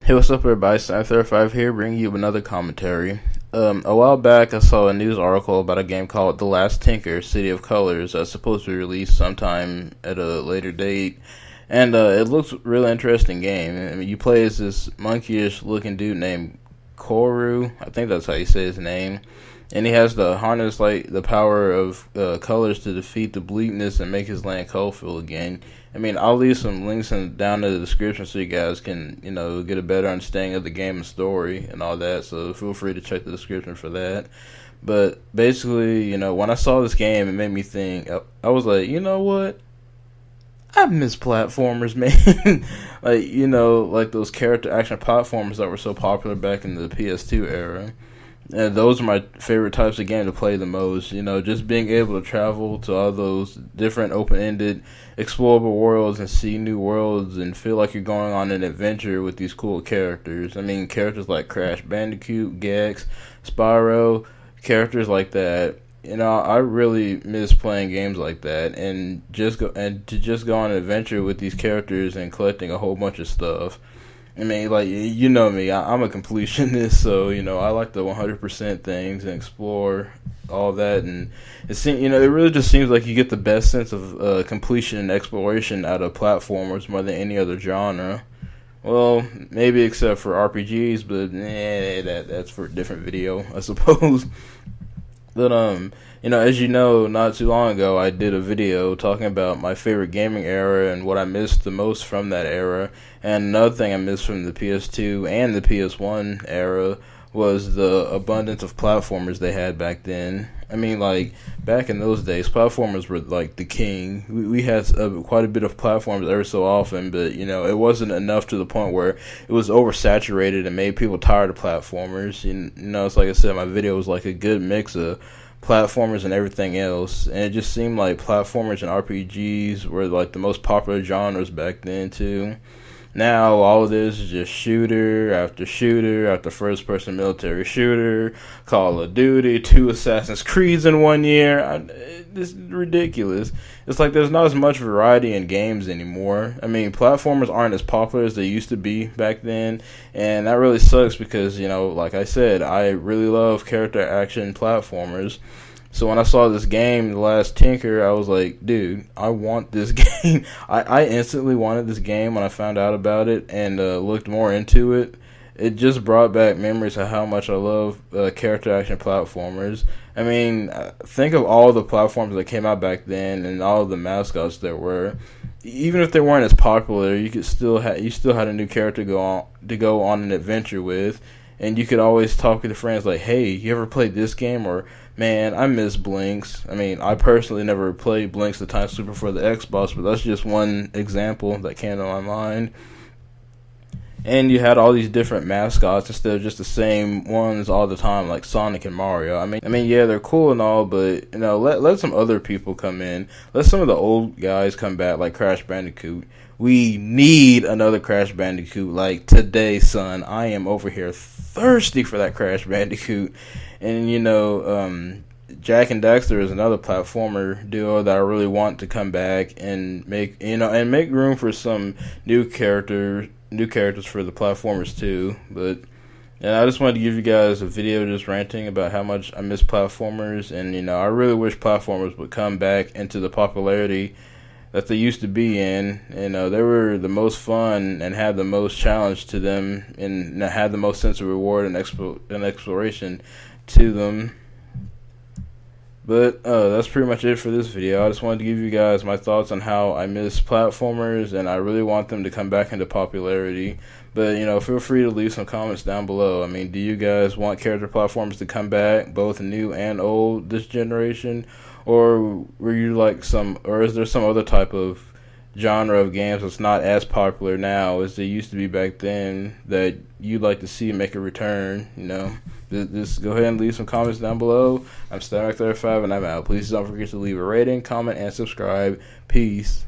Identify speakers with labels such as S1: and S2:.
S1: Hey, what's up, everybody? Sam35 here, bringing you another commentary. A while back, I saw a news article about a game called The Last Tinker: City of Colors that's supposed to be released sometime at a later date, and it looks a really interesting game. I mean, you play as this monkeyish-looking dude named Koru. I think that's how you say his name, and he has to harness like the power of colors to defeat the bleakness and make his land colorful again. I mean, I'll leave some links down in the description so you guys can, get a better understanding of the game and story and all that. So feel free to check the description for that. But basically, when I saw this game, it made me think. I was like, you know what? I miss platformers, man. like those character action platformers that were so popular back in the PS2 era. And those are my favorite types of game to play the most. Just being able to travel to all those different open-ended, explorable worlds and see new worlds and feel like you're going on an adventure with these cool characters. I mean, characters like Crash Bandicoot, Gex, Spyro, characters like that. I really miss playing games like that and to just go on an adventure with these characters and collecting a whole bunch of stuff. I mean, like, you know me, I'm a completionist, so, I like the 100% things and explore all that, and it really just seems like you get the best sense of completion and exploration out of platformers more than any other genre. Well, maybe except for RPGs, but that's for a different video, I suppose. But, as you know, not too long ago, I did a video talking about my favorite gaming era and what I missed the most from that era. And another thing I missed from the PS2 and the PS1 era was the abundance of platformers they had back then. I mean, like, back in those days, platformers were, like, the king. We had quite a bit of platforms every so often, but, it wasn't enough to the point where it was oversaturated and made people tired of platformers. It's like I said, my video was, like, a good mix of platformers and everything else. And it just seemed like platformers and RPGs were, like, the most popular genres back then, too. Now, all of this is just shooter after first-person military shooter, Call of Duty, 2 Assassin's Creeds in 1 year. It's ridiculous. It's like there's not as much variety in games anymore. I mean, platformers aren't as popular as they used to be back then, and that really sucks because, like I said, I really love character action platformers. So when I saw this game, The Last Tinker, I was like, dude, I want this game. I instantly wanted this game when I found out about it and looked more into it. It just brought back memories of how much I love character action platformers. I mean, think of all the platforms that came out back then and all of the mascots there were. Even if they weren't as popular, you still had a new character to go on an adventure with. And you could always talk with your friends like, hey, you ever played this game? Or, man, I miss Blinks. I mean, I personally never played Blinks the Time Super for the Xbox, but that's just one example that came to my mind. And you had all these different mascots instead of just the same ones all the time, like Sonic and Mario. I mean, yeah, they're cool and all, but let some other people come in. Let some of the old guys come back, like Crash Bandicoot. We need another Crash Bandicoot, like today, son. I am over here thirsty for that Crash Bandicoot, and Jak and Daxter is another platformer duo that I really want to come back and make room for some new characters for the platformers too. But I just wanted to give you guys a video just ranting about how much I miss platformers, and I really wish platformers would come back into the popularity that they used to be in. They were the most fun and had the most challenge to them and had the most sense of reward and exploration to them. But that's pretty much it for this video. I just wanted to give you guys my thoughts on how I miss platformers, and I really want them to come back into popularity. But, feel free to leave some comments down below. I mean, do you guys want character platformers to come back, both new and old, this generation? Or is there some other type of genre of games that's not as popular now as they used to be back then that you'd like to see make a return? Just go ahead and leave some comments down below. I'm StarMac35 and I'm out. Please don't forget to leave a rating, comment, and subscribe. Peace.